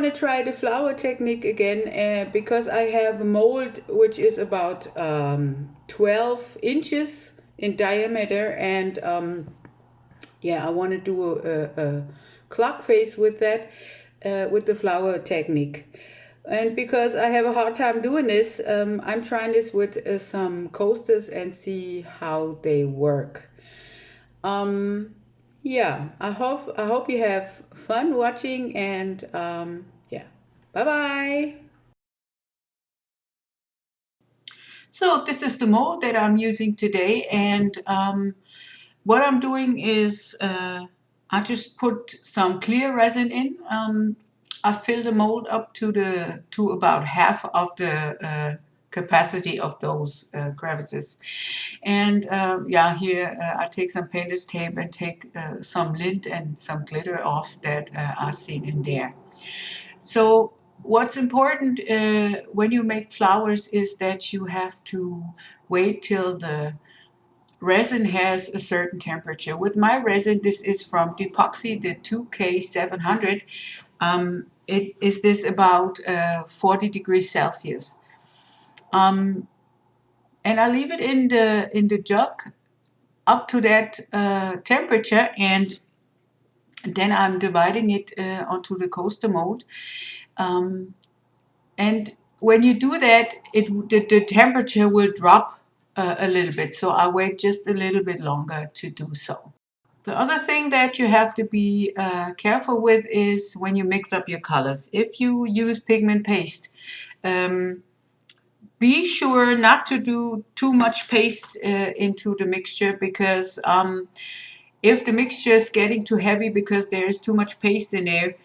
want to try the flower technique again because I have a mold which is about 12 inches in diameter, and yeah, I want to do a clock face with that, with the flower technique. And because I have a hard time doing this, I'm trying this with some coasters and see how they work. Um, yeah, I hope you have fun watching, and yeah, bye bye. So this is the mold that I'm using today, and what I'm doing is I just put some clear resin in. I fill the mold up to about half of the capacity of those crevices, and yeah, here I take some painter's tape and take some lint and some glitter off that are seen in there. So what's important when you make flowers is that you have to wait till the resin has a certain temperature. With my resin, this is from Dipoxy, the 2K700. It is this about 40 degrees Celsius. And I leave it in the jug up to that temperature, and then I'm dividing it onto the coaster mold. And when you do that, the temperature will drop a little bit. So I wait just a little bit longer to do so. The other thing that you have to be careful with is when you mix up your colors. If you use pigment paste, um, be sure not to do too much paste into the mixture, because if the mixture is getting too heavy because there is too much paste in there,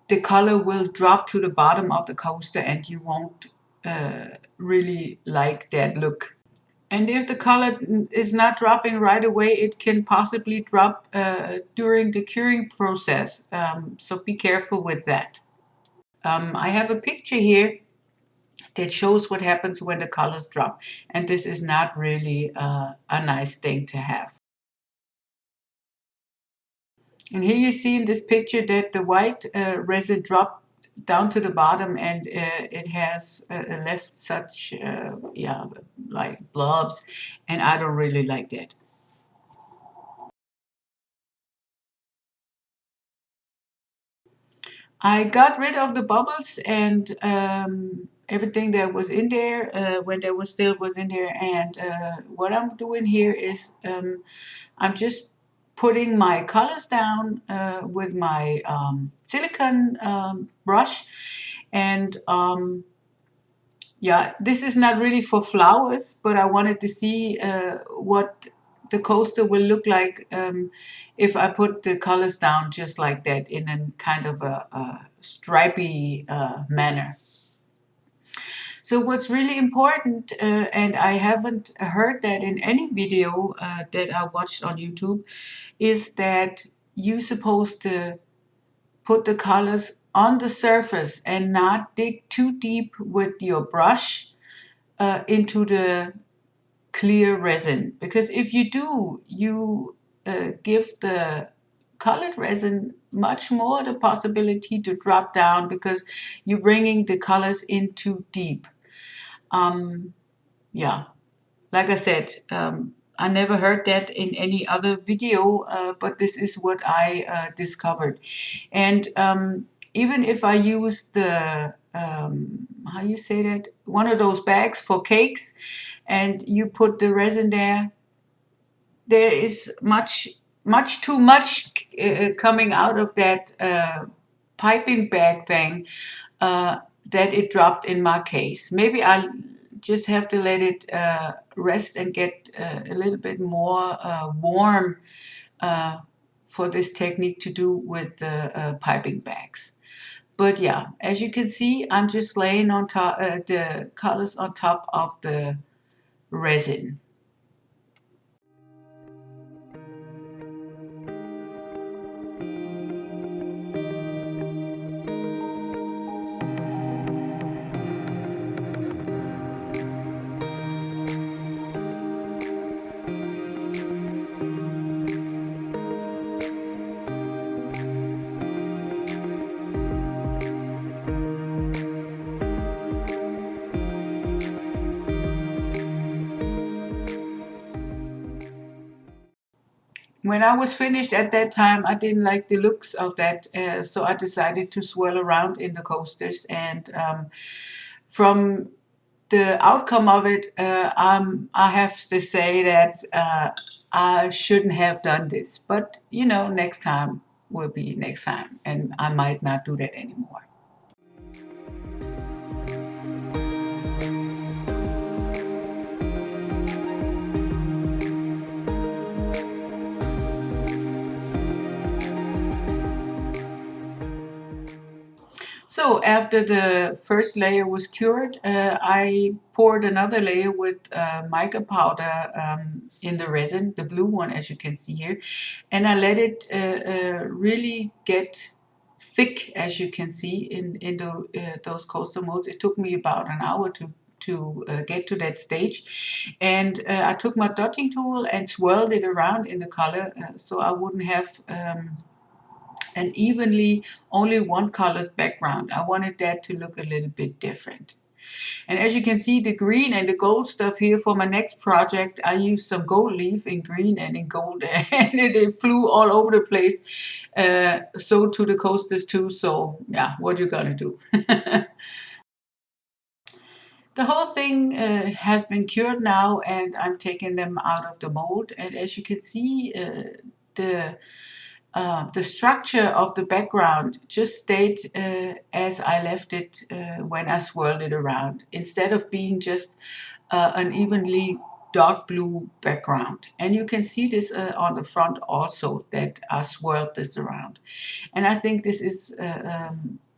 the color will drop to the bottom of the coaster and you won't really like that look. And if the color is not dropping right away, it can possibly drop during the curing process. So be careful with that. I have a picture here that shows what happens when the colors drop. And this is not really a nice thing to have. And here you see in this picture that the white resin dropped down to the bottom, and it has left such, yeah, like blobs, and I don't really like that. I got rid of the bubbles and everything that was in there when there was still was in there. And what I'm doing here is I'm just putting my colors down with my silicone brush. And yeah, this is not really for flowers, but I wanted to see what the coaster will look like if I put the colors down just like that in a kind of a stripy manner. So what's really important, and I haven't heard that in any video that I watched on YouTube, is that you're supposed to put the colors on the surface and not dig too deep with your brush into the clear resin, because if you do, you give the colored resin much more the possibility to drop down because you're bringing the colors in too deep. Yeah, like I said, I never heard that in any other video, but this is what I discovered. And even if I use the, how you say that, one of those bags for cakes, and you put the resin there, there is much too much coming out of that piping bag thing that it dropped in my case. Maybe I just have to let it rest and get a little bit more warm for this technique to do with the piping bags. But yeah, as you can see, I'm just laying on top the colors on top of the resin. when I was finished at that time, I didn't like the looks of that, so I decided to swirl around in the coasters. And from the outcome of it, I have to say that I shouldn't have done this. But you know, next time will be next time, and I might not do that anymore. So after the first layer was cured, I poured another layer with mica powder in the resin, the blue one as you can see here, and I let it really get thick as you can see in those coaster molds. It took me about an hour to get to that stage, and I took my dotting tool and swirled it around in the color so I wouldn't have an evenly only one colored background. I wanted that to look a little bit different. And as you can see, the green and the gold stuff here for my next project, I used some gold leaf in green and in gold, and it flew all over the place. So to the coasters too. So yeah, what you gonna do? The whole thing has been cured now, and I'm taking them out of the mold. And as you can see, the structure of the background just stayed as I left it when I swirled it around, instead of being just an evenly dark blue background. And you can see this on the front also, that I swirled this around. And I think this is a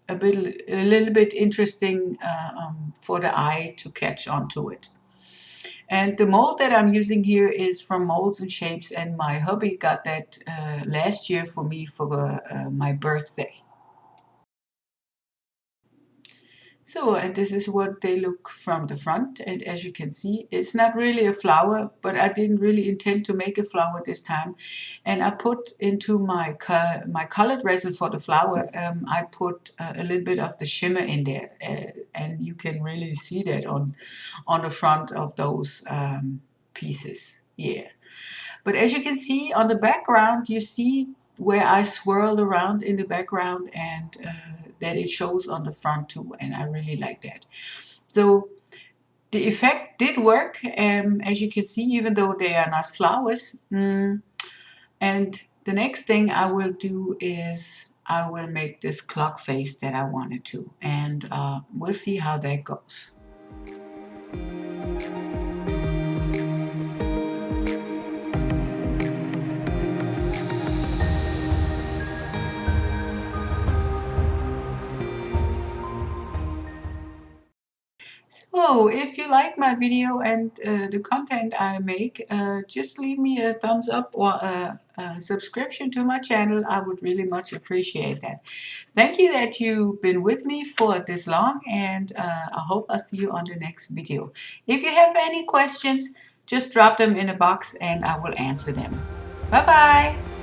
little bit interesting for the eye to catch onto it. And the mold that I'm using here is from Molds and Shapes, and my hubby got that last year for me for my birthday. So, and this is what they look from the front, and as you can see, it's not really a flower, but I didn't really intend to make a flower this time. And I put into my colored resin for the flower, I put a little bit of the shimmer in there, and you can really see that on the front of those pieces. Yeah. But as you can see on the background, you see where I swirled around in the background, and that it shows on the front too, and I really like that. So the effect did work, as you can see, even though they are not flowers. And the next thing I will do is I will make this clock face that I wanted to, and we'll see how that goes. So if you like my video and the content I make, just leave me a thumbs up or a subscription to my channel. I would really much appreciate that. Thank you that you've been with me for this long, and I hope I'll see you on the next video. If you have any questions, just drop them in a box and I will answer them. Bye bye.